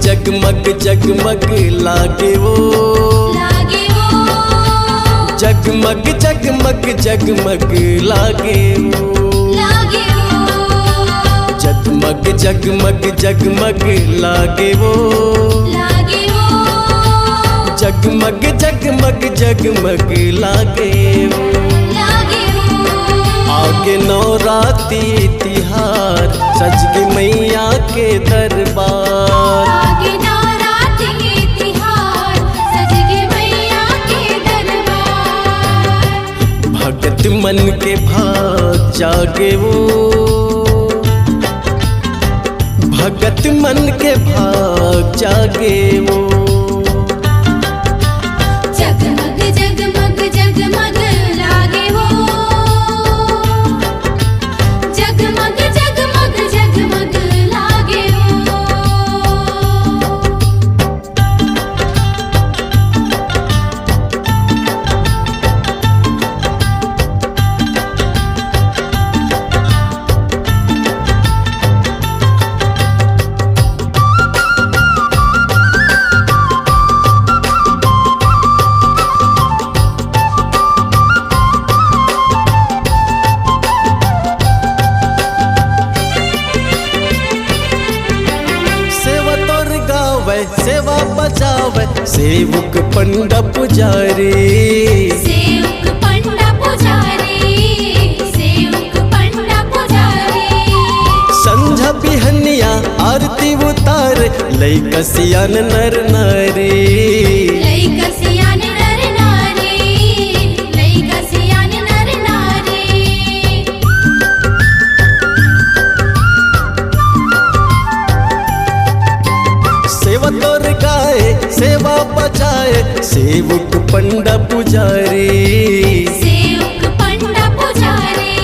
जगमग जगमग लागे वो जगमग जगमग जगमग लागे वो जगमग जगमग जगमग लागे वो जगमग जगमग जगमग लागे वो आगे नवरात्रि तिहार सज के मैया के दरबार आगे नवरात्रि तिहार सज के मैया के दरबार भगत मन के भाग जागे वो भगत मन के भाग जागे वो जगमग जगमग जगमग लागे वो जगमग जगमग जगमग लागे वो सेवा बजावे सेवक पंडा पुजारी सेवक पंडा पुजारी सेवक पंडा पुजारी संझा बिहनिया आरती उतार लई कसियान नर नारी लई कसियान नर नारी लई कसियान नर नारी सेवा तोर गाए सेवा बजाए सेवक पंडा पुजारी सेवक पंडा पुजारी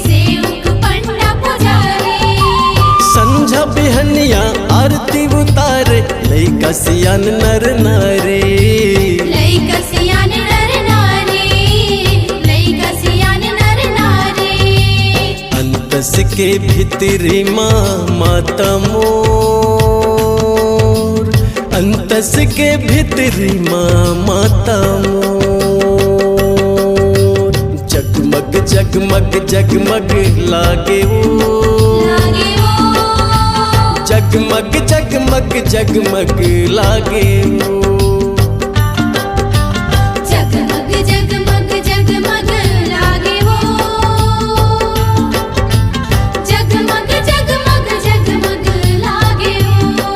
सेवक पंडा पुजारी संझा बिहनिया आरती उतार लई कसियान नर नारी लई कसियान नर नारी लई कसियान नर नारी अंतस के भीतरी माँ माता मोर अंतस के भीतरी माँ माता मोर जगमग जगमग जगमग लागे वो जगमग जगमग जगमग लागे वो जगमग जगमग जगमग लागे वो जगमग जगमग जगमग लागे वो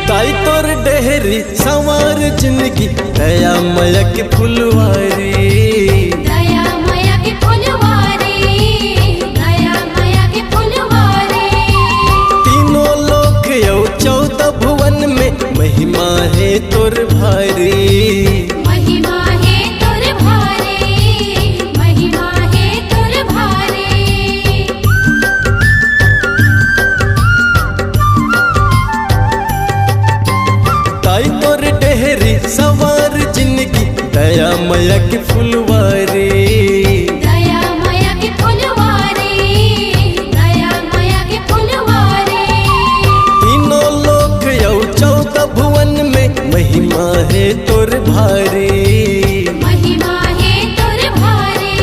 ताई तोर डेहरी संवार जिंदगी दया मया के फुलवारी दया माया के फुलवारी दया माया के फुलवारी तीनों लोक यौ 14 भुवन में महिमा है तोर भारी महिमा है तोर भारी महिमा है तोर भारी ताई तोर डेहरी संवार जिंदगी दया मया के फुलवारी दया माया के फुलवारी दया माया के फुलवारी तीनों लोक यौ 14 भुवन में महिमा है तोर भारी महिमा है तोर भारी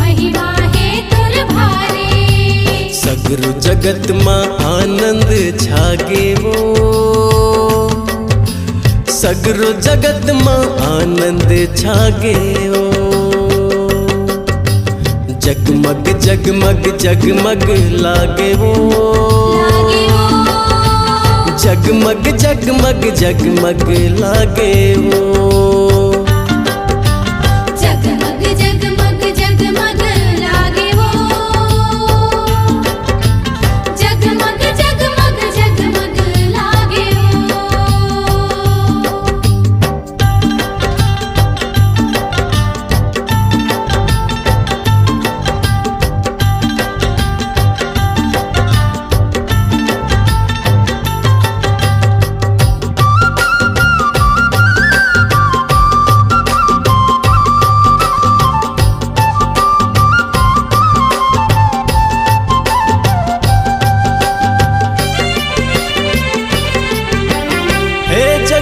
महिमा है तोर भारी सगरु जगत माँ आनंद छागे वो सगरु जगत माँ आनंद छागे वो जगमग जगमग जगमग लागे वो जगमग जगमग जगमग लागे वो जगमग जगमग जगमग लागे वो जगमग जगमग जगमग लागे वो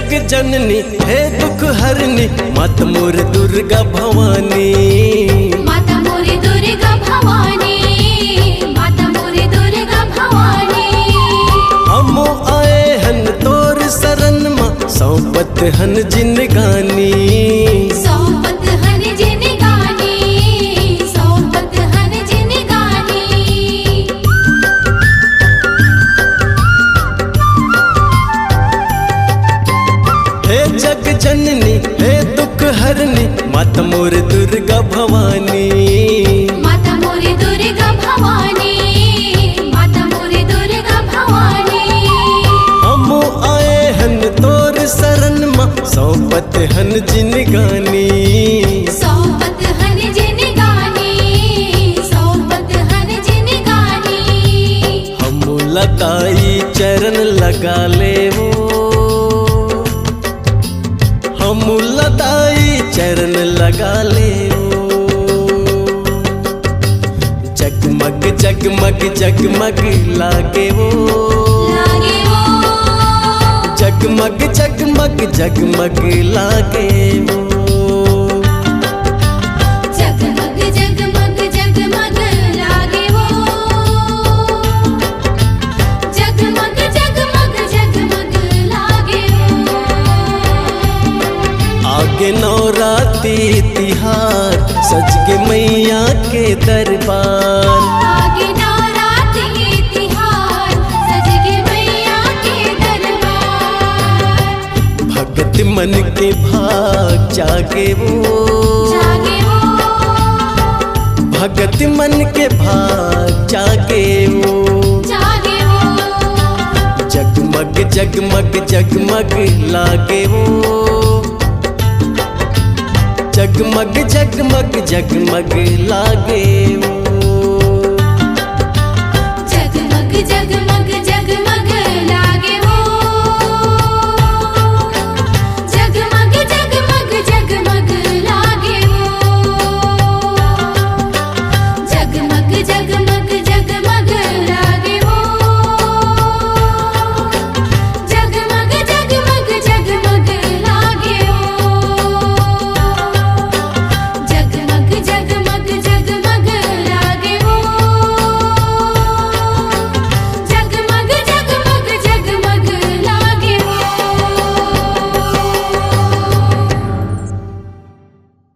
जग जननी हे दुख हरनी मात मोर दुर्गा भवानी। माता मोरी दुर्गा भवानी, माता मोरी दुर्गा भवानी। हमो आए हन तोर शरण माँ सौंपत हन जिनगानी। सौंपत हन जिनगानी, सौंपत हन जिनगानी। हे जग जननी हे दुख हरनी माता मोर दुर्गा भवानी। माता मोरी दुर्गा भवानी, माता मोरी दुर्गा भवानी। हमो आए हन तोर शरण माँ सौंपत हन जिनगानी। सौंपत हन जिनगानी, सौंपत हन जिनगानी। हमो लगाई चरण लगा ले वो, हमो लगाई चरण लगा ले वो। जगमग जगमग जगमग लागे वो, लागे वो, जगमग जगमग जगमग लागे वो। जगमग जगमग जगमग लागे वो। जगमग जगमग जगमग लागे वो। आगे नवरात्रि तिहार सज के मैया के दरबार। आगे नवरात्रि तिहार सज के मैया के दरबार। भगत मन के भाग जागे वो, जागे वो, भगत मन के भाग जागे वो। जागे वो। जगमग जगमग जगमग लागे वो, जगमग जगमग जगमग लागे वो। जगमग जगमग जगमग लागे वो। जगमग जगमग जगमग लागे वो। जगमग जगमग जगमग लागे वो। जगमग जगमग जगमग लागे वो। जगमग जगमग जगमग लागे वो। जगमग जगमग जगमग लागे वो।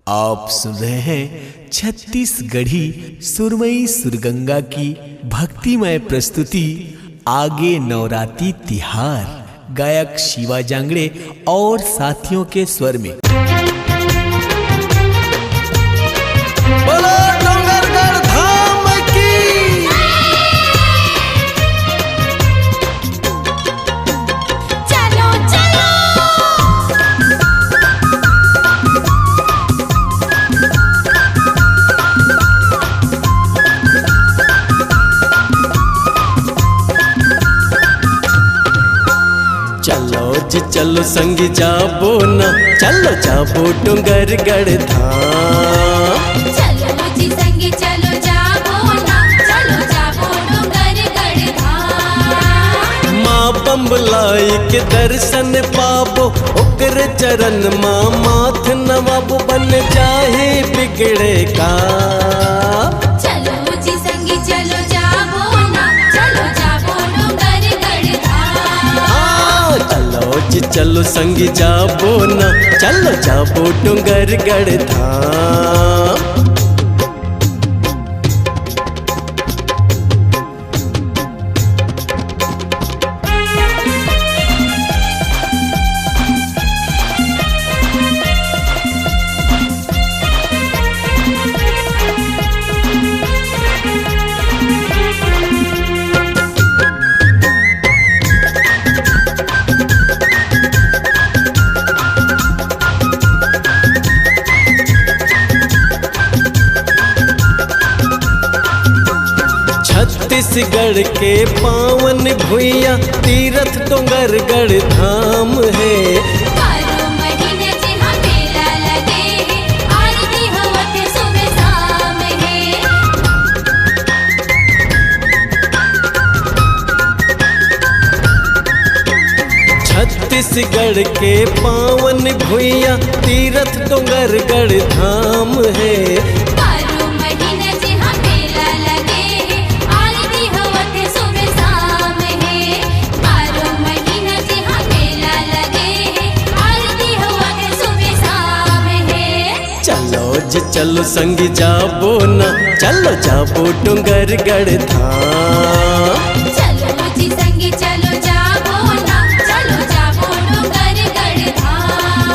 आप सुन रहे हैं छत्तीसगढ़ी सुरमई सुरगंगा की भक्तिमय प्रस्तुति आगे नवरात्रि तिहार, गायक शिवा जांगड़े और साथियों के स्वर में। बोलो डोंगरगढ़ धाम की। चलो चलो चलो जी चलो संग जाबो ना, चलो जाबो डोंगरगढ़ धाम। चलो जी संगे चलो जाबो ना, चलो जाबो डोंगरगढ़ धाम। माँ बम्बलाई के दर्शन पाबो ओकर चरण माँ माथ नवाबो बन जाहे बिगड़े का। चलो जी संगे चलो जाबो ना, चलो जाबो डोंगरगढ़ धाम। हाँ चलो जी चलो संग जाबो ना, चलो जाबो डोंगरगढ़ धाम। छत्तीसगढ़ के पावन भुइया तीरथ डोंगरगढ़ धाम है। बारो महीने से हम मेला लगे है, आरती होवत सुबह शाम है। छत्तीसगढ़ के पावन भुइया तीरथ डोंगरगढ़ धाम है। बारो महीना जे हाँ मेला लगे है, आरती होवत है सुबह शाम है। बारो महीना जे हाँ मेला लगे है, आरती होवत है सुबह शाम है। चलो जी चलो संग जाबो ना, चलो जाबो डोंगरगढ़ धाम। चलो जी संगी चलो जाबो ना, चलो जाबो डोंगरगढ़ धाम।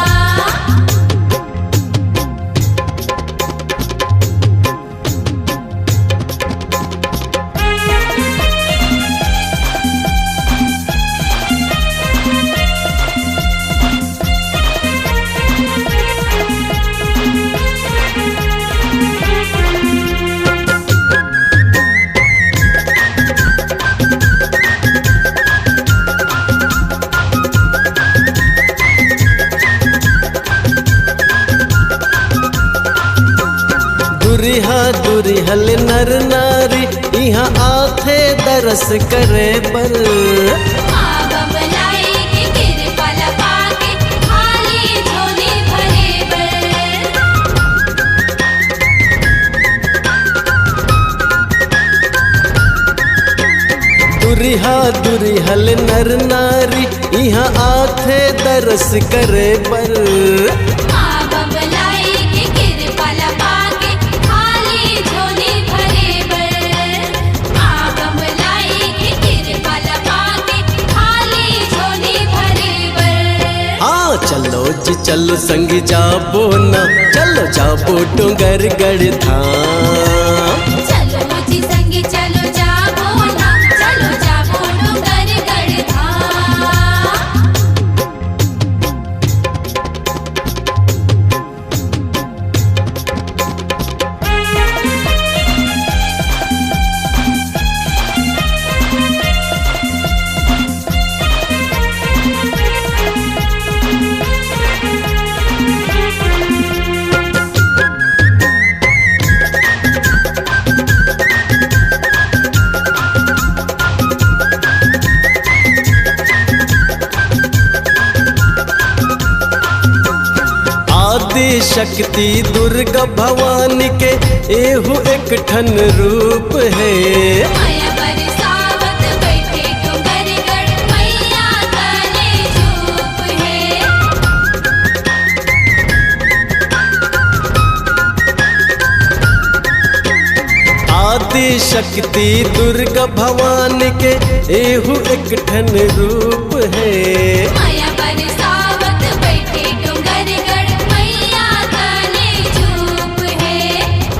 दुरिहा दुरिहल नर नारी यहाँ आथे दरस करे बर। माँ बबलाई के कृपा लपाके, खाली झोली भरे बर। दुरिहा दुरिहल नर नारी यहाँ आथे दरस करे बर। माँ बबलाई के कृपा लपाके, खाली झोली भरे बर। माँ बबलाई के कृपा लपाके, खाली झोली भरे बर। हाँ चलो जी चलो संग जाबो ना, चलो जाबो डोंगरगढ़ धाम। चलो जी संगी चलो जाबो ना, चलो जाबो डोंगरगढ़ धाम। आदि शक्ति दुर्गा भवानी के एहू एक ठन रूप है। माया बरसावत बैठे डोंगरगढ़, मैया तले चुप है। आदि शक्ति दुर्गा भवानी के एहू एक ठन रूप है। माया बरसावत बैठे डोंगरगढ़, मैया तले चुप है।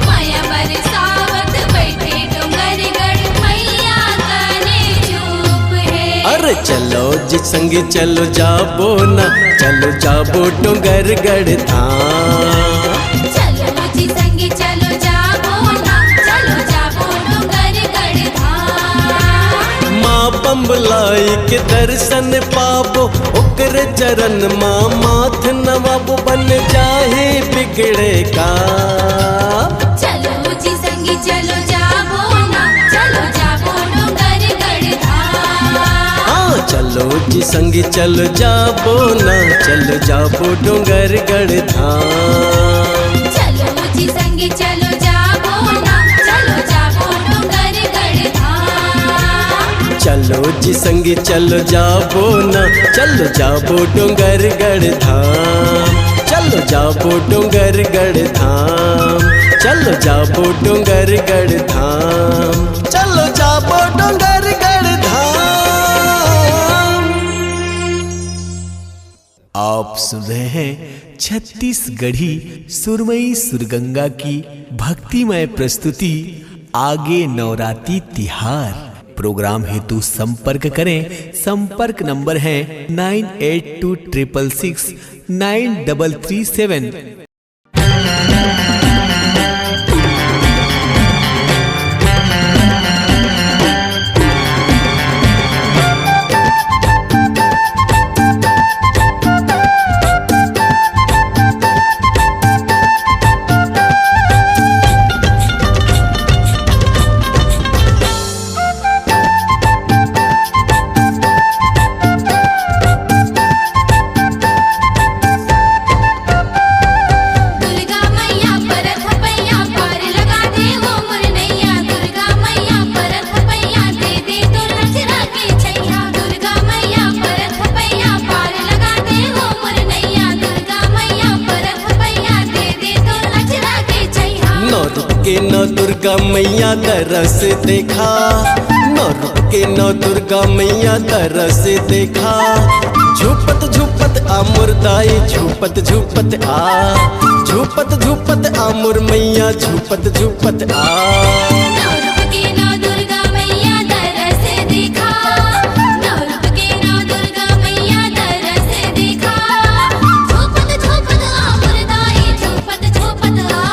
माया बरसावत बैठे डोंगरगढ़, मैया तले चुप है। अरे चलो जी संग चलो जाबो ना, चलो जाबो डोंगरगढ़ धाम। चलो जी संगी चलो जाबो ना, चलो जाबो डोंगरगढ़ धाम। माँ बम्बलाई के दर्शन पाबो, ओकरे चरण माँ माथ नवाबो, बन जाहे बिगड़े का। चलो जी संगी चलो जाबो ना, चलो जाबो डोंगरगढ़ धाम। हाँ चलो जी संग चलो जाबो ना, चलो जाबो डोंगरगढ़ धाम। चलो जी संगी चलो जाबो ना, चलो जाबो डोंगरगढ़ धाम। चलो जी संग चलो जाबो ना, चलो जाबो डोंगरगढ़ धाम। चलो जाबो डोंगरगढ़ धाम। चलो जाबो डोंगरगढ़ धाम। चलो जाबो डोंगरगढ़ धाम। आप सुन रहे हैं छत्तीसगढ़ी सुरमई सुरगंगा की भक्तिमय प्रस्तुति आगे नवरात्रि तिहार। प्रोग्राम हेतु संपर्क करें। संपर्क नंबर है 9826669337। दुर्गा मैया दरस देखा, नौ रूप के नौ दुर्गा मैया दरस देखा। झूपत झूपत आ मुर्दाई झूपत झूपत आ, झूपत झूपत आ मुर मैया झूपत झूपत आ। नौ रूप के नौ दुर्गा मैया दरस देखा, नौ रूप के नौ दुर्गा मैया दरस देखा। झूपत झूपत आ मुर्दाई झूपत झूपत आ,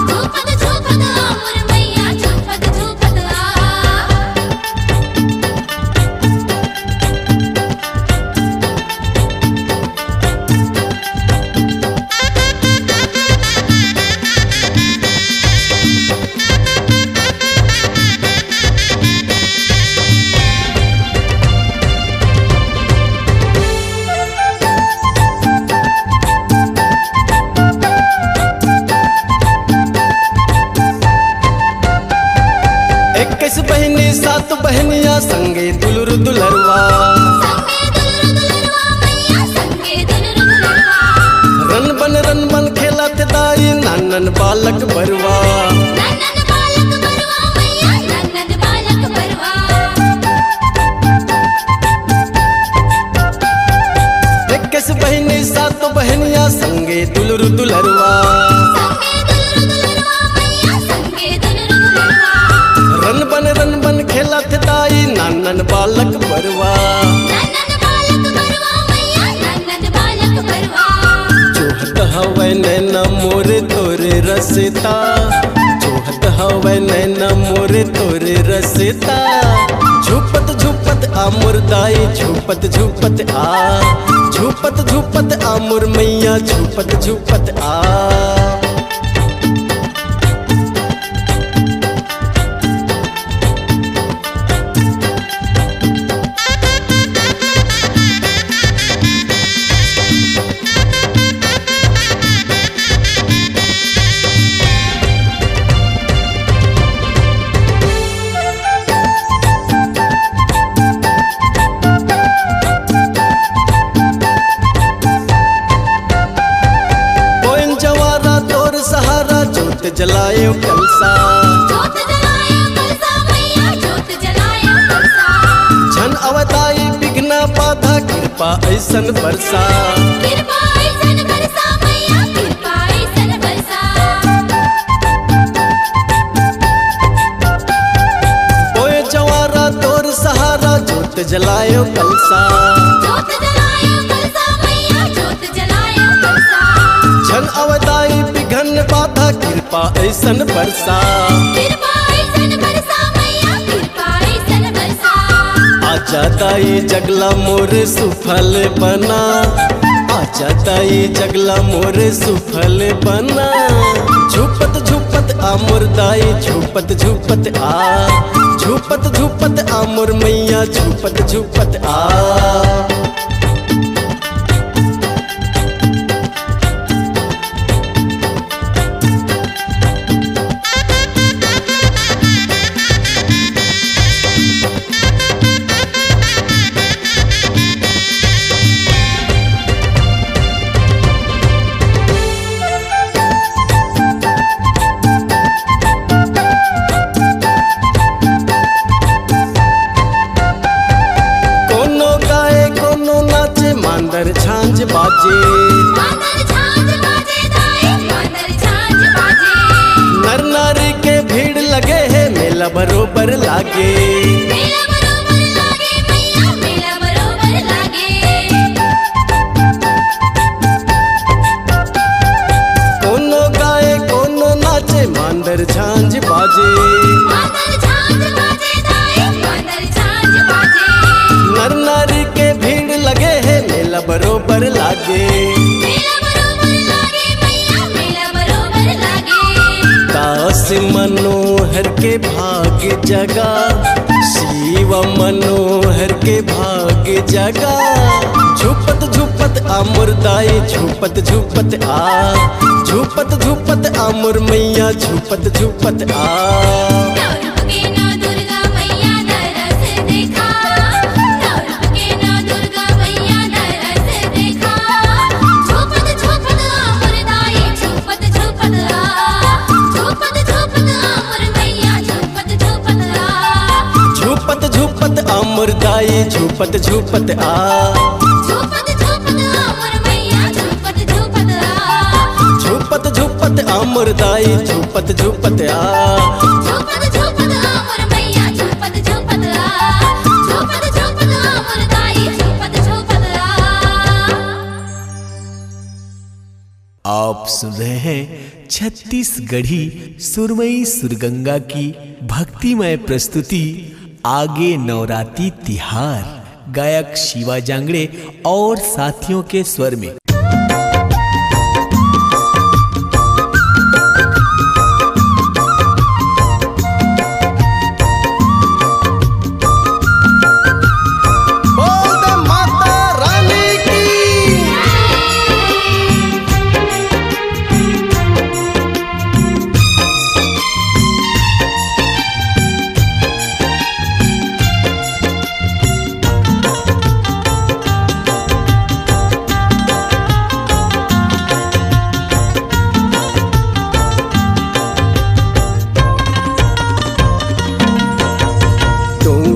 झूपत झूपत आ मुर मैया झूपत झूपत आ। इक्कीस बहनी सात बहनिया संगे दुलुर दुलरवा, संगे दुलरु दुलरवा मैया संगे दुलरु दुलरवा। रन बन खेलत दाई नानन बालक बरवा। नन्नन बालक बरवा मैया नन्नन बालक बरवा। इक्कीस बहनी सात बहनिया संगे दुलुर दुलरवा, संगे दुलरु दुलरवा मैया संगे दुलरु दुलरवा। रन बन खेलत दाई नानन बालक बरवा। नन्नन बालक बरवा मैया नन्नन बालक बरवा। जोहत हवै नैना मोरे तोरे रसता, जोहत हवै नैना मोरे तोरे रसता। झूपत झूपत आ मुर्दाई झूपत झूपत आ, झूपत झूपत आ मुर मैया झूपत झूपत आ। जोत जलायो कलसा, जोत जलायो कलसा मैया जोत जलायो कलसा। झन अवताई बिघ्ना बाधा कृपा ऐसन बरसा, कृपा ऐसन बरसा मैया कृपा ऐसन बरसा। ओए जवारा तोर सहारा जोत जलायो कलसा, जोत जलायो कलसा मैया जोत जलायो कलसा। झन अवताई बिघन बाधा कृपा ऐसन बरसा। कृपा ऐसन बरसा मैया कृपा ऐसन बरसा। आजा दाई जगला मोर सुफल बना, आजा दाई जगला मोर सुफल बना। झूपत झूपत आ मुर्दाई झूपत झूपत आ, झूपत झूपत आ मुर मैया झूपत झूपत आ। मांदर झांझ बाजे, मांदर झांझ बाजे दाई मांदर झांझ बाजे। नर नारी के भीड़ लगे है मेला बरोबर लागे, मेला बरोबर लागे मैया मेला बरोबर लागे। कोनो गाए कोनो नाचे मांदर झांझ बाजे। मांदर झांझ बाजे दाई मांदर झांझ बाजे। नर नारी के भीड़ लगे है मेला बरोबर लागे, मेला बरोबर लागे मैया मेला बरोबर लागे। दास मनोहर के भाग जगा, शिव मनोहर के भाग जगा। झूपत झूपत आ मुर्दाई झूपत झूपत आ, झूपत झूपत आ मुर मैया झूपत झूपत आ। नौ रूप के नौ दुर्गा मैया दरस देखा, नौ रूप के नौ दुर्गा मैया दरस देखा। झूपत झूपत आ मुर्दाई झूपत झूपत आ, झूपत झूपत आ मुर मोर दाई झूपत झूपत आ। झूपत झूपत आ मोर मैया झूपत झूपत आ। झूपत झूपत आ मोर दाई झूपत झूपत आ। झूपत झूपत आ मोर मैया झूपत झूपत आ। झूपत झूपत आ मोर दाई झूपत झूपत आ। आप सुन रहे हैं छत्तीसगढ़ी सुरमई सुरगंगा की भक्तिमय प्रस्तुति आगे नवरात्रि तिहार, गायक शिवा जांगड़े और साथियों के स्वर में।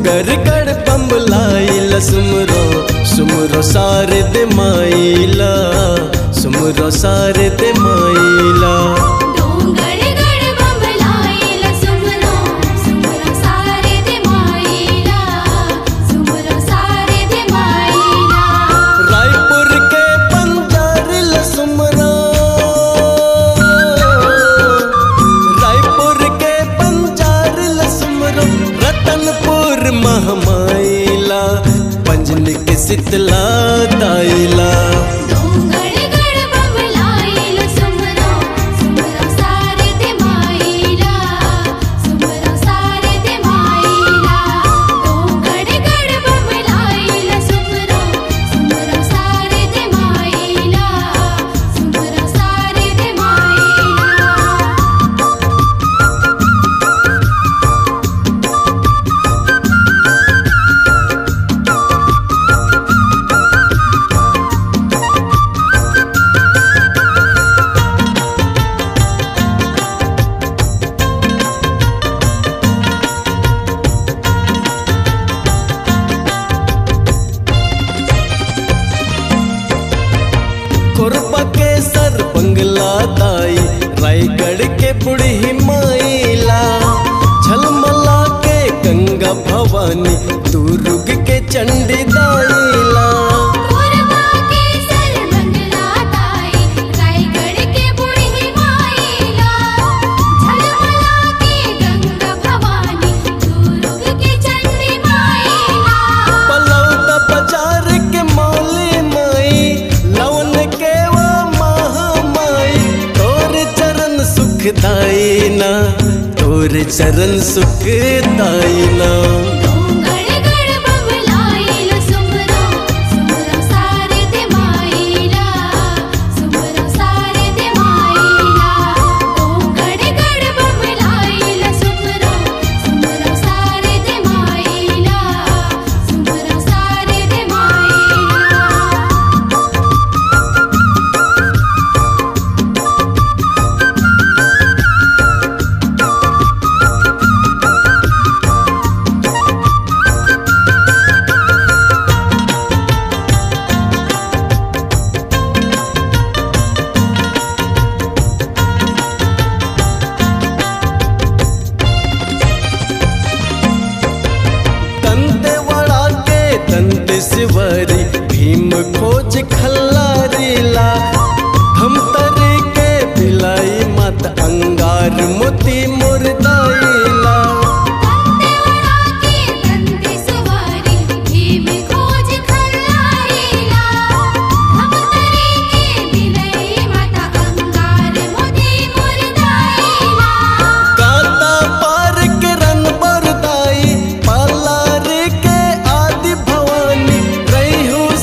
गड़ बम्बलाइल सुमरो सुमरो सारे दे माइला, सुमरो सारे दे माइला। डोंगर गड़ बम्बलाइल सुमरो सुमरो सारे दे माइला, सुमरो सारे दे माइला। रायपुर के बंजारिल सुमरो, रायपुर के बंजारिल सुमरो रतनपुर महमाइला, पंजन के शीतला दाइला। डोंगर गड़ बम्बलाइल सुमरो सुमरो सारे दे माइला, सुमरो सारे दे माइला। डोंगर गड़ बम्बलाइल सुमरो सुमरो सारे दे माइला, सुमरो सारे दे माइला। कोरबा के सर बंगला दाई, रायगढ़ के बुढ़ी माइला, झलमला के गंगा भवानी, दुर्ग के चंडी दाइला। कोरबा के सर बंगला दाई, रायगढ़ के बुढ़ी माइला, झलमला के गंगा भवानी, दुर्ग के चंडी माइला। पलौदा बाजार के मौली माई, लवन के वो महामाई, तोर चरण सुख दाइना, तोर चरण सुख दाइना। डोंगर गड़ बम्बलाइल सुमरो सुमरो सारे दे माइला, सुमरो सारे दे माइला। डोंगर गड़ बम्बलाइल सुमरो सुमरो सारे दे माइला, सुमरो सारे दे माइला। दंतेवाड़ा के दंतेश्वरी, भीम खोज खल्लारीला, धमतरी के भिलाई मत अंगार मोती मुरदाइला। दंतेवाड़ा के दंतेश्वरी, भीम खोज खल्लारीला, धमतरी के भिलाई माता अंगार मोती मुरदाइला। कांता पार के रन बरदाई, पालार के आदि भवानी, रही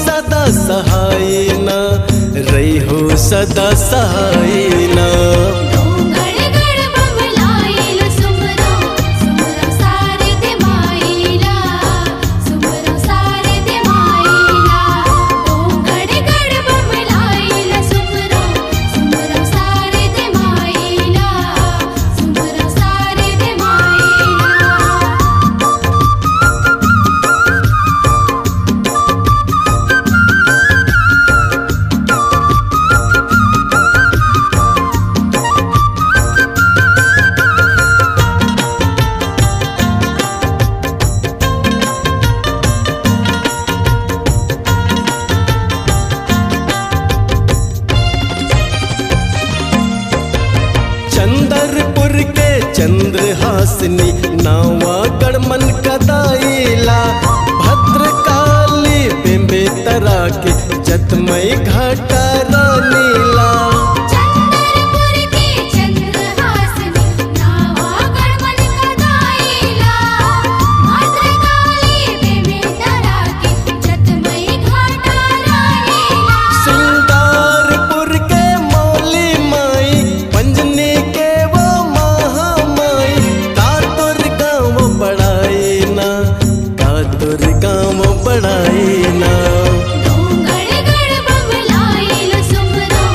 सदा सहायना, रही सदा सहायना। डोंगर गड़ बम्बलाइल सुमरो सुमरो सारे दे माइला, सुमरो सारे दे माइला। डोंगर गड़ बम्बलाइल सुमरो सुमरो सारे दे माइला, सुमरो सारे दे माइला। चंद्रहासिनी नावा गढ़मन कदाईला भद्रकाली बिंबे तरा के जतमई घाटा रानीला चंद्रपुर के चंद्रहासिनी नावा गढ़मन कदाईला भद्रकाली बिंबे तरा के जतमई घाटा रानीला सिंगारपुर के मौली माई पंजनी के वो महामाई कातुर गाँव बड़ाई ना कातुर गाँव बड़ाई ना डोंगरगढ़ बबलाइल सुमरो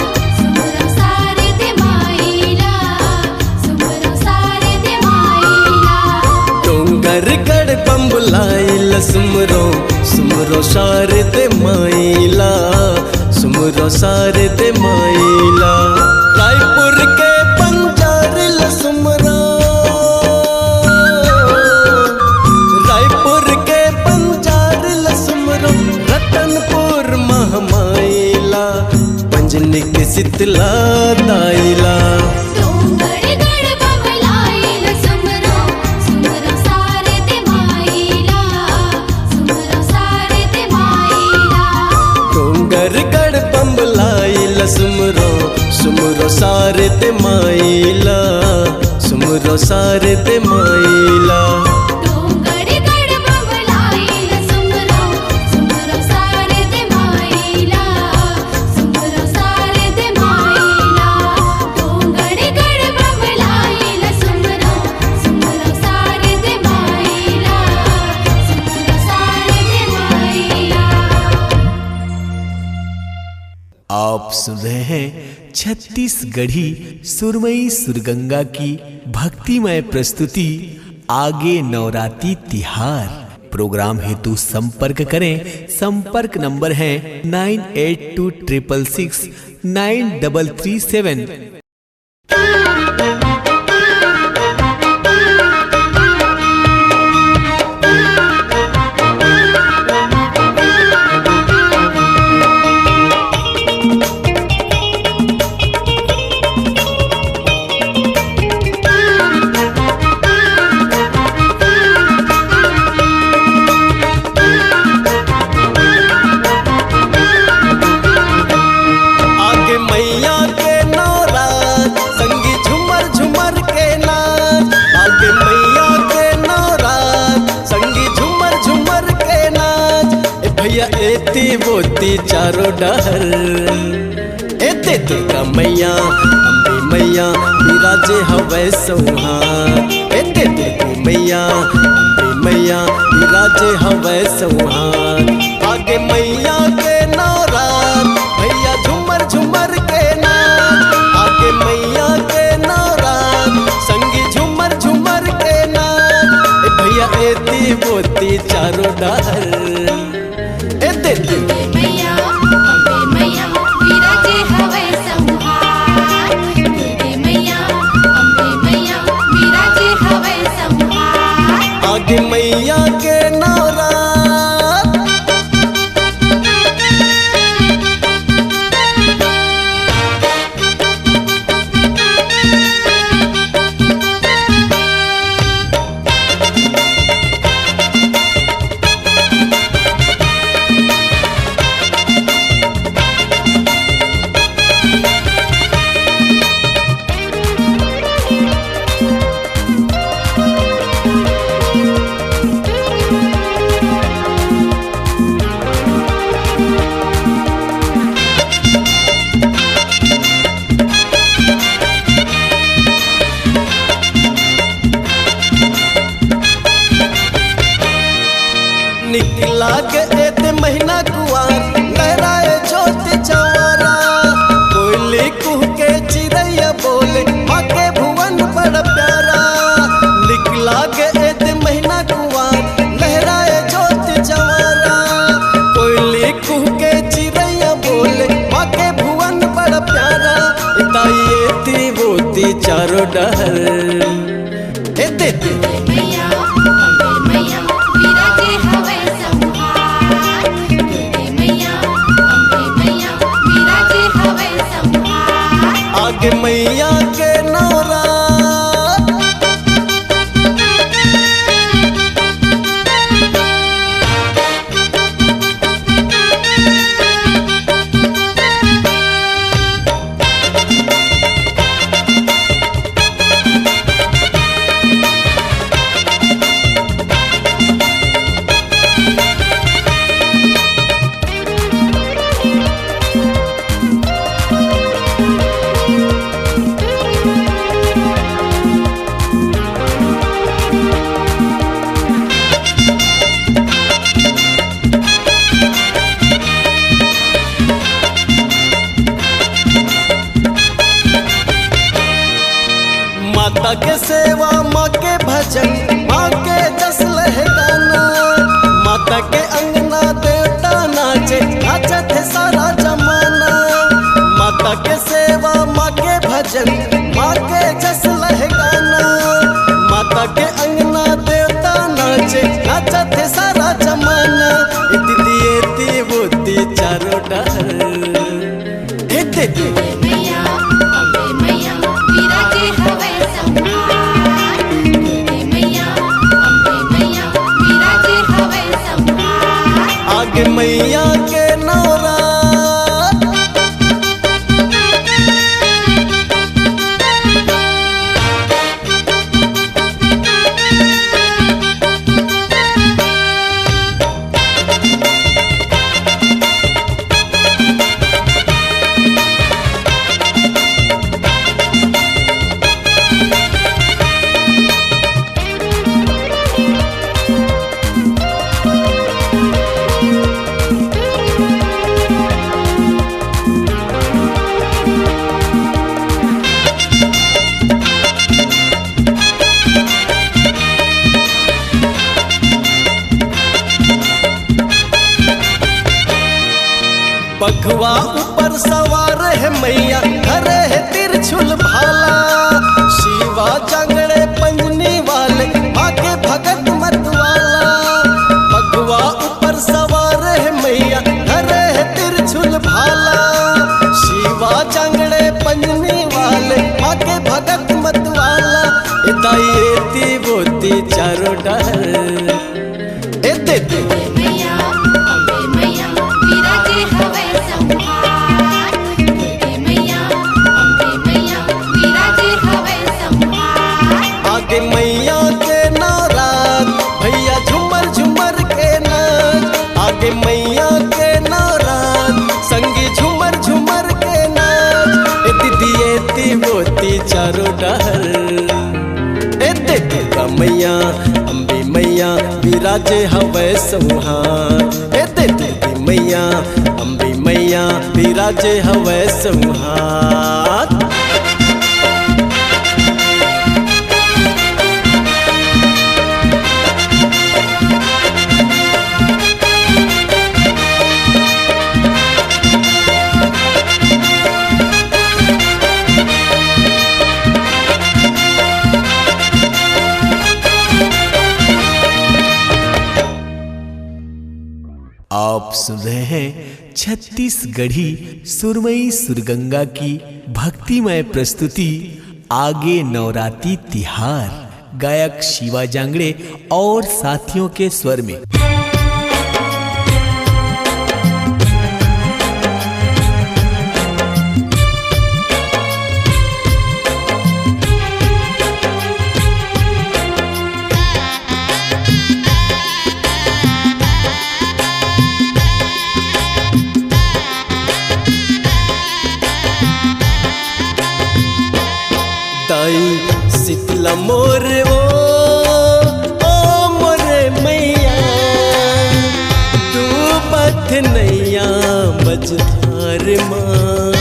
सुमरो सारे दे माईला सुमरो सारे दे माईला डोंगरगढ़ बम्बुलाइल सुमरो सुमरो शारद माइला सुमरो शारद माइला रायपुर के पंजारिल सुमरो रायपुर के पंजारिल सुमरो रतनपुर महामाइला पंजनी के शीतला दाइला डोंगरगढ़ बबलाइल सुमरो सुमरो सारे दे माईला सुमरो सारे दे माईला डोंगरगढ़ बम्बलाइल सुमरो सुमरो सारद माइला सुमरो सारद माइला डोंगरगढ़ बबलाइल सुमरो सुमरो सारे दे माईला सुमरो सारे दे माईला डोंगरगढ़ बबलाइल सुमरो सुमरो सारे दे माईला सुमरो सारे दे माईला। आप सुन रहे हैं छत्तीसगढ़ी सुरमई सुरगंगा की भक्तिमय प्रस्तुति आगे नवरात्रि तिहार। प्रोग्राम हेतु संपर्क करें। संपर्क नंबर है 9826669337। आगे मैया के नवरात संगी झुमर झुमर के नाच आगे मैया के नवरात संगी झुमर झुमर के नाच ए भैया एती बोती चारों डहर एते दुर्गा मैया अम्बे मैया विराजे हवै सौहार एते दुर्गा मैया अम्बे मैया विराजे हवै सौहार आगे मैया के नवरात भैया झुमर झुमर के नाच आगे मैया के नवरात संगी झुमर झुमर के नाच ए भैया एती बोती चारों डहर एते दुर्गा मैया अम्बे मैया विराजे हवै सौहार दुर्गे मैया अम्बे मैया विराजे हवै सौहार आगे मैया के नवरात निकला के एत महीना कुआर लहराए जोत चौरा कोयली कुह के चिड़ैया बोले माँ के भुवन बड़ प्यारा निकला के एत महीना कुआर लहराए जोत चौरा कोयली कुह के चिड़ैया बोले माँ के भुवन बड़ प्यारा इताई एती बोती चारों डहर एते मैया अम्बे मैया विराजे हवै सौहार दुर्गे मैया अम्बे मैया विराजे हवै सौहार आगे मैया के नवरात माता के सेवा माँ के भजन माँ के जस लहगाना। माता के अंगना देवता नाचे नाचत है सारा जमाना। माता के सेवा माँ के भजन माँ के जस लहगाना। माता के अंगना देवता नाचे नाचत है सारा जमाना। दीदी बोती चारों डहर मैया अम्बे मैया विराजे हवे संहार। मैया अम्बे मैया विराजे हवे संहार। आगे मैया के नौरा बघवा ऊपर सवार है मैया धरे है तिरछुल भाला। शिवा जांगड़े पंजनी वाले आगे भगत मतवाला। बघवा ऊपर सवार है मैया धरे है तिरछुल भाला। शिवा जांगड़े पंजनी वाले आगे भगत मतवाला। दाई बोती चारों डहर दे मैया अम्बे मैया विराजे हवे संहार। मैया अम्बे मैया विराजे हवे संहार। आगे मैया के नाराज भैया झूमर झूमर के नाच। आगे मैया के नाराज संगी झूमर झूमर के नाच। दीदी बोती चारों डहर दुर्गा मैया अम्बे मैया विराजे हवे संहार। दुर्गा मैया अम्बे मैया विराजे हवे संहार। आप सुन रहे हैं छत्तीसगढ़ी सुरमई सुरगंगा की भक्तिमय प्रस्तुति आगे नवरात्रि तिहार। गायक शिवा जांगड़े और साथियों के स्वर में। शीतला मोर ओ मोरे मैया डूबत नैया मझधार माँ।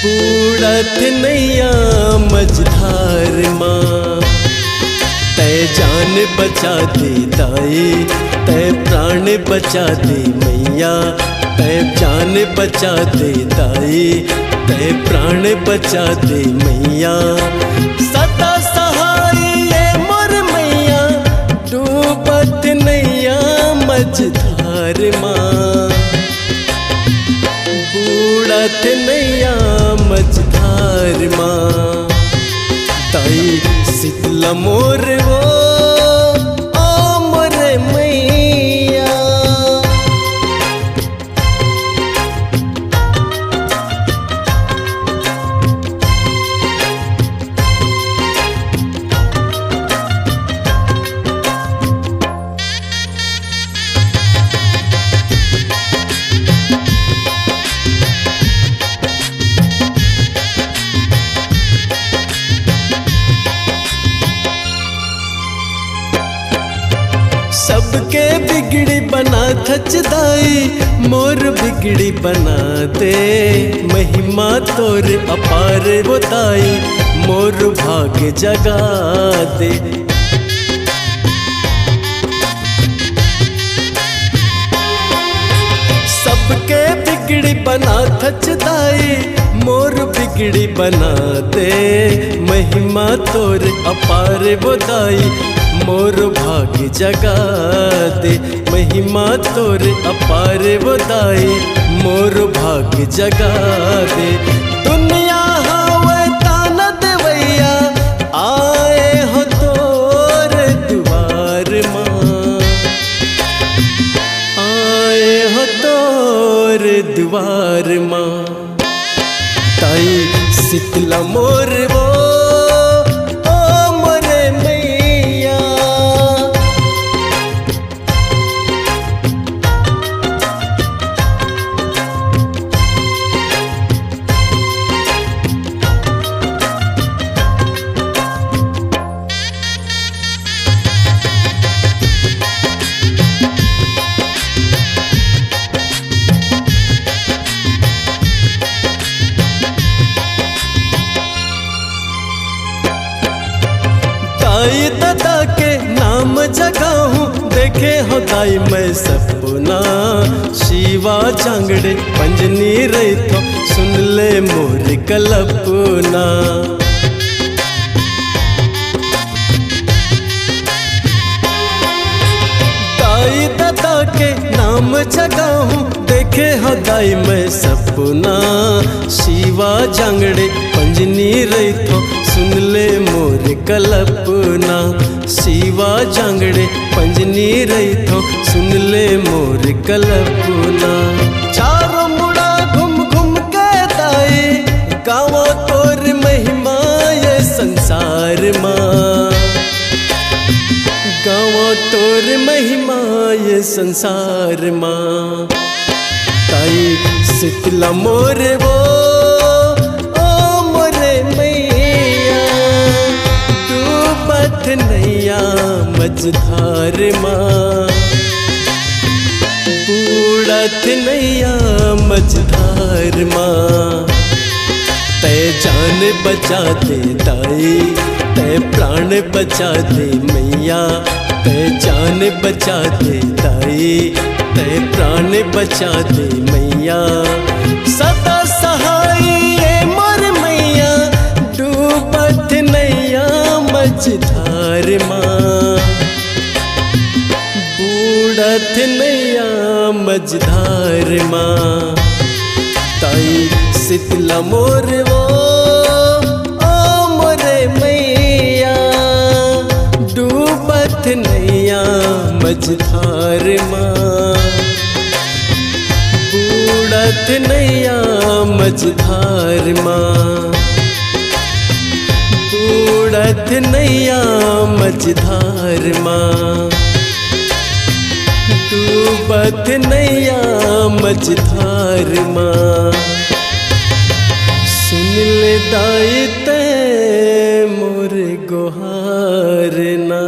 बूढ़त नैया मझधार माँ। तय जान बचा दे दाए तय प्राण बचा दे मैया। तय जान बचा दे दाए तय प्राण बचा दे मैया। सदा सहाय ये मोर मैया डूबत नैया मझधार माँ। बूढ़त नैया मझधार माँ। ताई शीतला मोर ओ मोरे मैया। सबके बिगड़ी बना थचदाई मोर बिगड़ी बना दे। महिमा तोर अपार बताई मोर भाग्य जगा दे। सबके बिगड़ी बना थचदाई, मोर बिगड़ी बना दे। महिमा तोर अपार बोदाई, मोर भाग्य जगा दे। महिमा तोर अपार बोदाई, मोर भाग्य जगा दे। दुनिया हावे ताना देवैया, आए हो तोर दुआर माँ, आए हो तोर दुआर माँ। ताई शीतला मोर वो दाई दादा के नाम जगाऊं, देखे हो दाई मैं सपना। शिवा जांगड़े पंजनी रही तो सुन ले मोर कल्पना। दाई दादा के नाम जगाऊं, देखे हो दाई मैं सपना। शिवा जांगड़े पंजनी रही तो सुन ले मोर कल्पना। शिवा जांगड़े पंजनी रही तो सुन ले मोर कल्पना। चारों मुड़ा घूम घूम के दाई, गावा तोर महिमा ये संसार माँ, गावा तोर महिमा ये संसार माँ। ताई शीतला मोर वो नैया मझधार माँ, बूढ़त नैया मझधार माँ। तय जान बचा दे दाई, तय प्राण बचा दे मैया। तय जान बचा दे दाई, तय प्राण बचा दे मैया। सदा सहाय मोर मैया, डूबत नैया मझधार माँ, बूढ़त नैया मझधार माँ। ताई शीतला मोर वो ओ मोरे मैया, डूबत नैया मझधार माँ, बूढ़त नैया मझधार माँ, बूढ़त नैया मझधार माँ, डूबत नैया मझधार माँ। सुन ले दाई ते मोर गुहार ना।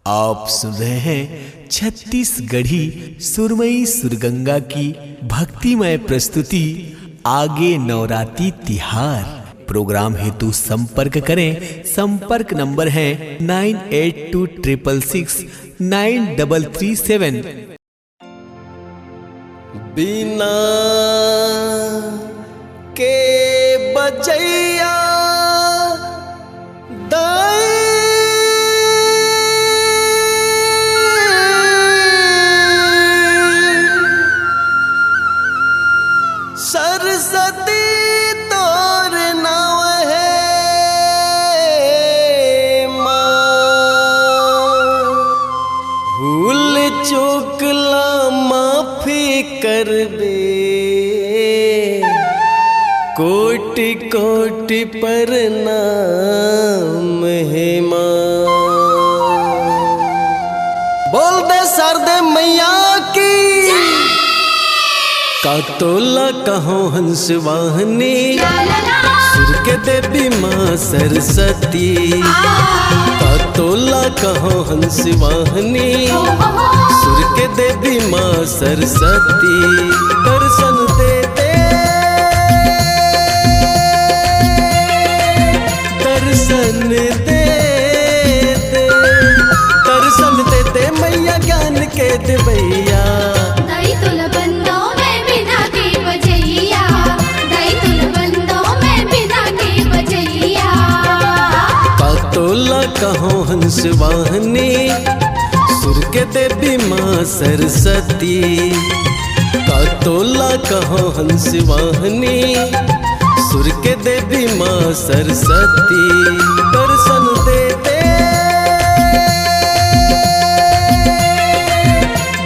आप सुन रहे हैं छत्तीसगढ़ी सुरमई सुरगंगा की भक्तिमय प्रस्तुति आगे नवरात्रि तिहार। प्रोग्राम हेतु संपर्क करें। संपर्क नंबर है 9826669337। बिना के बजैया दाई सरस्वती तोर नाव है माँ, भूल चूकला माफी कर दे, कोटि कोटि प्रणाम है माँ। बोल दे शारदे मैया की, का तोला कहो हंस वाहनी, सुर के देवी माँ सरस्वती। का तोला कहो हंस वाहनी, सुर के देवी माँ सरस्वती दर्शन दे दे, दर्शन दे दे, दर्शन दे दे मैया ज्ञान के देवैया। दई तुल बंदो मैं बिना के बजैया, दई तुल बंदो मैं बिना के बजैया। कातोला कहो हंस वाहनी सुर के देवी माँ सरस्वती। कातोला कहो हंस वाहनी सुर के देवी माँ सरस्वती दर्शन दे दे,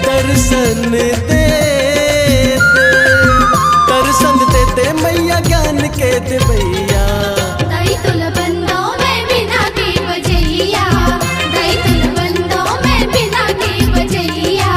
दर्शन दे दे, दर्शन दे दे मैया ज्ञान के देवैया। दई तुल बंदो मैं बिना के बजैया, दई तुल बंदो मैं बिना के बजैया।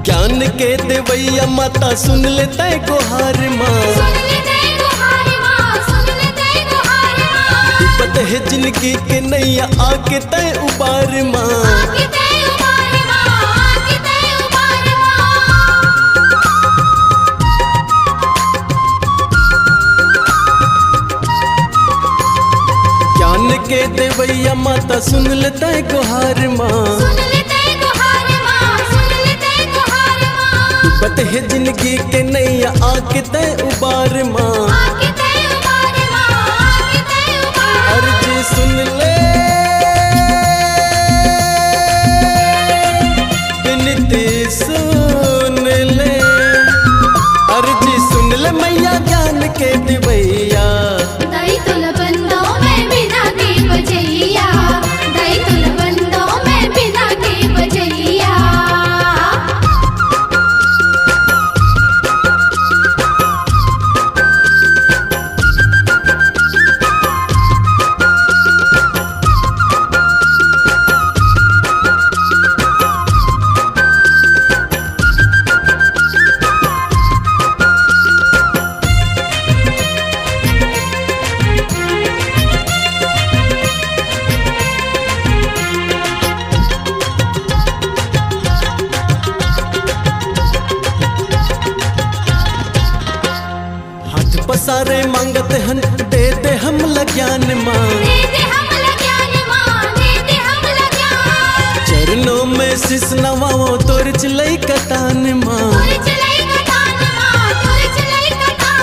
ज्ञान के देवैया माता सुन लेते गुहार माँ। सुन लेते गुहार माँ, सुन लेते गुहार माँ। विपत है जिनकी के नैया आके तय उबार माँ। आके तय उबार माँ, आके तय उबार माँ। ज्ञान के देवैया माता सुन लेते गुहार माँ। सुन लेते गुहार माँ, सुन लेते गुहार माँ। विपत है जिनकी के नैया आके तय उबार माँ। आके तय उबार माँ, आके तय उबार। अर्ज सुन ले विनती सुन ले, अर्ज सुन ले मैया ज्ञान के देवैया। दई तुल बंदो मैं बिना के बजैया, दई तुल बंदो मैं बिना के बजैया। हाथ पसारे मांगत हन दे दे हम ज्ञान माँ। दे दे हमला ज्ञान माँ, दे दे हमला ज्ञान। चरणों में शीश नवाओ तोर चलई कतान माँ। तोर चलाई कतान माँ, तोर चलाई कतान।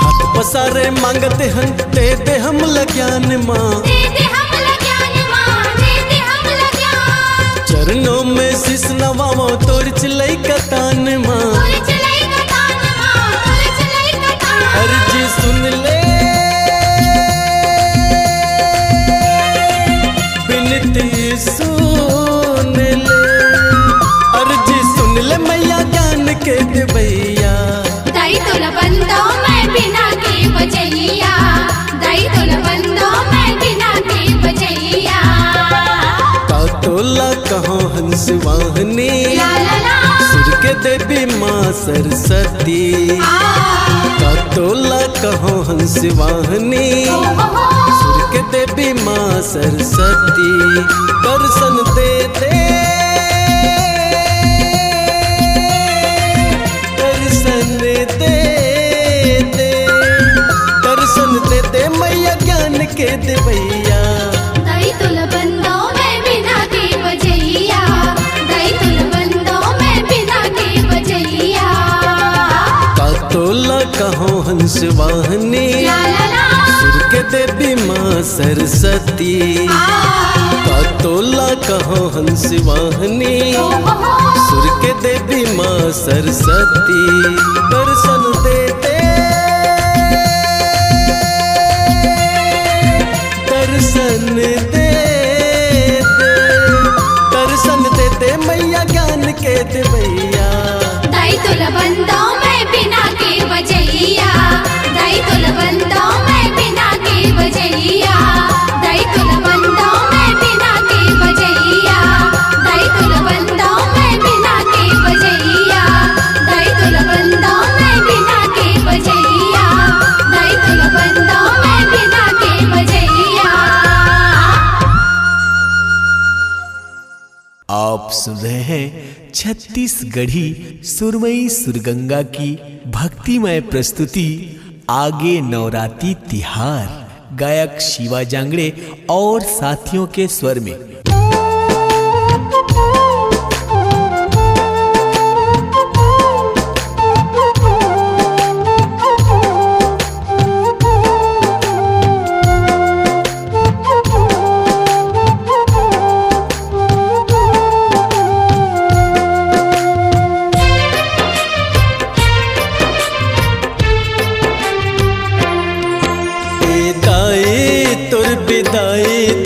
हाथ पसारे मांगते हन दे दे हम ज्ञान माँ। दे दे हमला ज्ञान माँ, दे दे हमला ज्ञान। चरणों में शीश नवाओ तोर चलई कतान माँ। तोर चलाई कतान माँ, तोर चलाई कतान। अर्ज सुन ले विनती सुन ले, अर्ज सुन ले मैया ज्ञान के देवैया। दई तुल बंदो मैं बिना के बजैया, दई तुल बंदो मैं बिना के बजैया। कातोला कहो हंस वाहनी ला ला ला। सुर के देवी माँ सरस्वती। कातोला कहो हंस वाहनी सुर के देवी माँ सरस्वती दर्शन दे दे, दर्शन दे दे, दर्शन दे दे मैया ज्ञान के देवैया। दई तुल बंदो मैं बिना के बजैया, दई तुल बंदो मैं बिना के बजैया। कातोला कहो हंस वाहनी ला ला ला। सुर के देवी माँ सरस्वती। कातोला कहो हंस वाहनी सुर के देवी माँ सरस्वती दर्शन देते दर्शन देते मैया ज्ञान के देवैया। दाई तुल बंदो मैं बिना के बजैया, दाई तुल बंदो मैं बिना के बजैया, दाई तुल बंदो मैं बिना के बजैया, दाई तुल बंदो मैं बिना के बजैया, दाई तुल बंदो मैं बिना के बजैया, दाई तुल बंदो मैं बिना के बजैया। आप सुन रहे हैं छत्तीसगढ़ी सुरमई सुरगंगा की भक्तिमय प्रस्तुति आगे नवरात्रि तिहार, गायक शिवा जांगड़े और साथियों के स्वर में।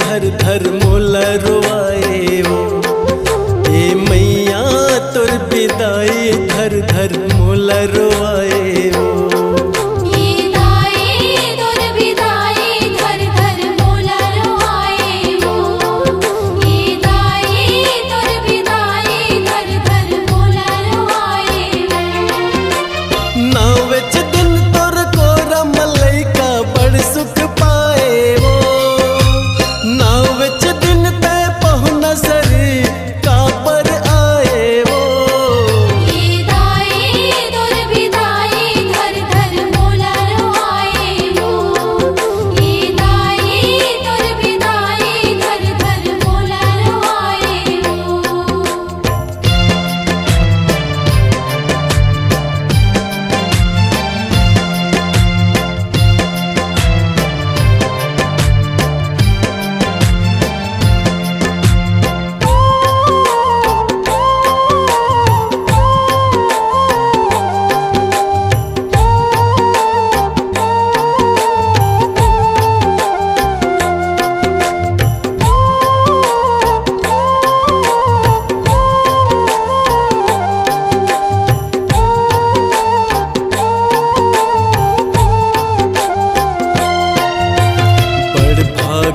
धर धर मोला रोआए हो ए मैया तोर विदाई धर धर मोला रोआए हो।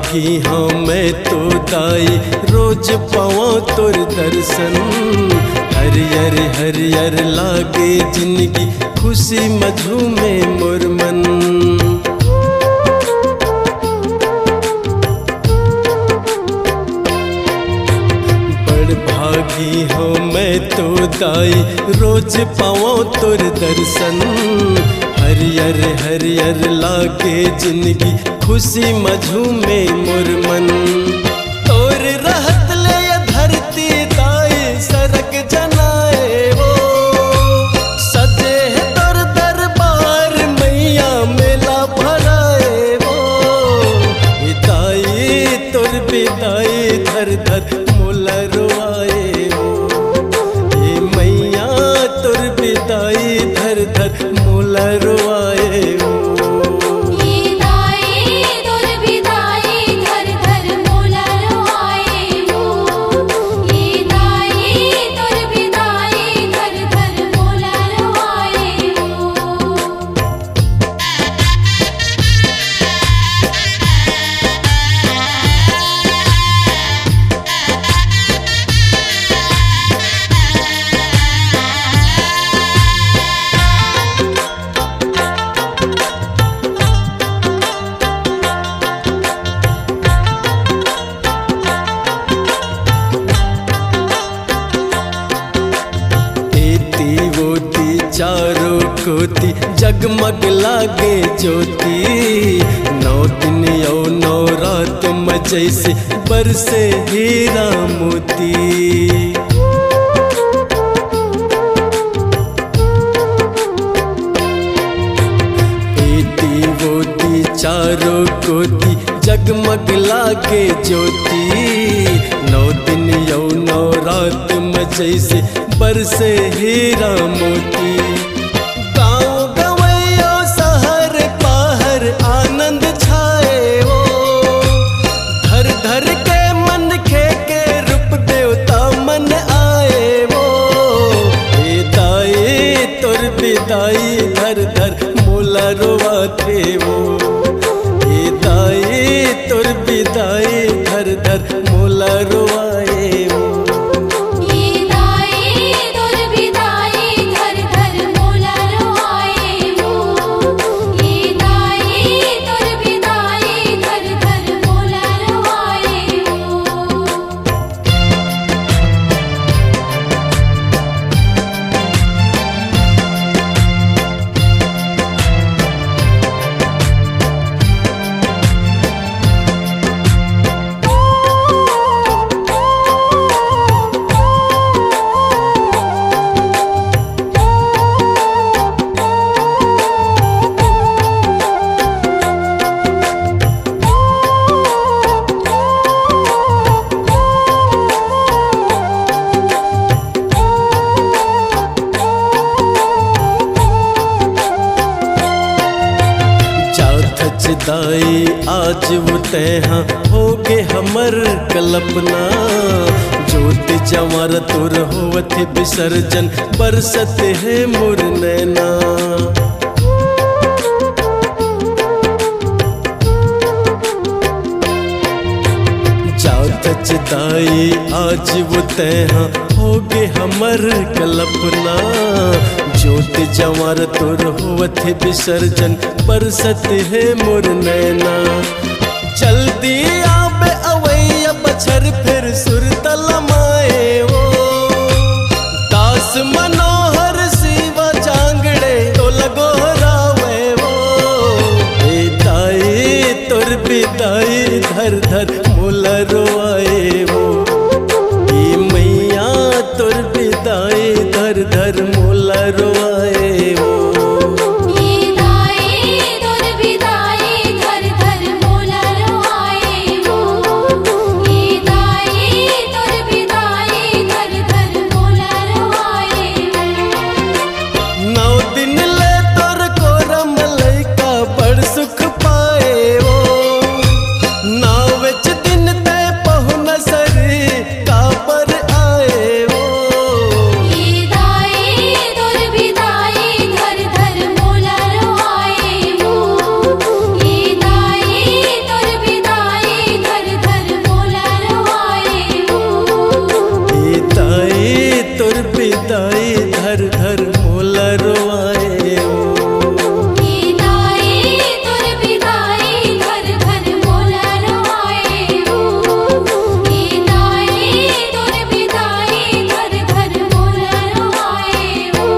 कि हाँ मैं तो दाई रोज पावा तोर दर्शन, हरियर हरियर लागे जिंदगी खुशी मधु में मोर मन। बड़ भागी हाँ मैं तो दाई रोज पावा तोर दर्शन, हरियर हरियर लागे जिंदगी खुशी मधु में मोर मन। तोर रहत ले धरती दाई सरक जनाए हो, सजे है तोर दरबार मैया मेला भराए हो। दाई तोर बिदाई धर धर मोला रोआए हो, ए मैया तोर बिदाई धर धर मोला रोआए हो। चारों कोती जगमग लागे ज्योति, 9 दिन यो 9 रात में जैसे बरसे हीरा मोती। एती वोती चारों कोती जगमग लागे ज्योति, 9 दिन यो 9 रात में जैसे बरसे हीरा मोती। गाँव गवैया शहर बाहर आनंद छाए हो, धर धर के मन खे के रूप देवता मन आए वो। विदाई तोर विदाई धर धर मोला रोवाथे वो। विदाई तोर विदाई धर धर मोला रोवाए वो। विदाई तोर विदाई धर धर मोला रोआए वो। विदाई तोर विदाई धर धर मोला रोआए वो। दाई आज वो तैहा हो गे हमर कल्पना। ज्योति जंवर तुर होवत विसर्जन बरसत है मोर नैना। जात दाई आज वो तैहा हो गे हमर कल्पना। ज्योति जंवर तुर होवत विसर्जन बरसत है मोर नैना। जल्दी आबे अवैया बछर फिर सुरतल माए वो। दास मनोहर शिवा जांगड़े तो लगो रावे वो। विदाई तोर विदाई धर धर मोला रोआए वो। ई मैया तोर विदाई धर धर मोला रोआए वो। विदाई तोर विदाई धर धर मोला रोआए वो। विदाई तोर विदाई धर धर मोला रोआए वो। 9 दिन ले तोर कोरम लइका बड़ सुख पाए वो। नावेच दिन ते पहुन सरी काबर आए वो। विदाई तोर विदाई धर धर मोला रोआए वो। विदाई तोर विदाई धर धर मोला रोआए वो। विदाई तोर विदाई धर धर मोला रोआए वो। विदाई तोर विदाई धर धर मोला रोआए वो। विदाई तोर विदाई धर धर मोला रोआए वो।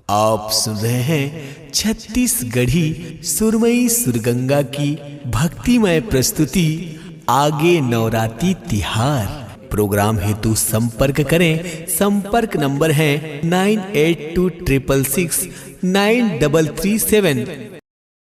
आप सुन रहे हैं छत्तीसगढ़ी सुरमई सुरगंगा की भक्तिमय प्रस्तुति आगे नवरात्रि तिहार। प्रोग्राम हेतु संपर्क करें। संपर्क नंबर है 9826669337।